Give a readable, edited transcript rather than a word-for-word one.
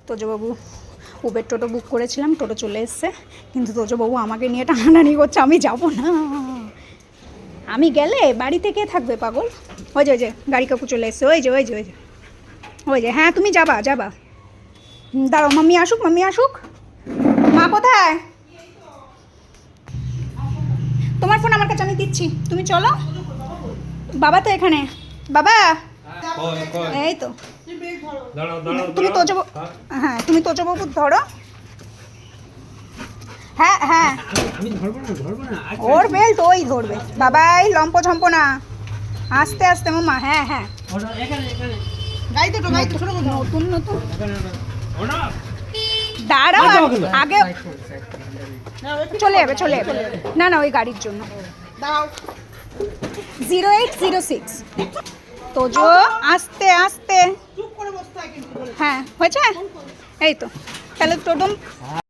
তোজবাবু Uber টোটো বুক করেছিলাম, টোটো চলে এসছে, কিন্তু তোজবাবু আমাকে নিয়ে টানাটানি করছে, আমি যাব না। আমি গেলে বাড়িতে কে থাকবে পাগল? ওই যে গাড়ি কাকু চলে এসছে, ওই যে হ্যাঁ তুমি যাবা। দাঁড়াও, মাম্মি আসুক। মা কোথায়? তোমার ফোন আমার কাছে, আমি দিচ্ছি, তুমি চলো। বাবা তো এখানে। বাবা এই তো, তুমি তোজবাবু, হ্যাঁ তুমি তোজবাবু ধরো। হ্যাঁ ওর বেল্ট ওই ধরবে। বাবা এই লম্প ঝম্প না, আস্তে আস্তে মামা। হ্যাঁ নতুন দাঁড়াও, আগে চলে যাবে। না ওই গাড়ির জন্য। 0806 তোজো, আস্তে আস্তে। হ্যাঁ হয়েছে, এই তো তাহলে টোটো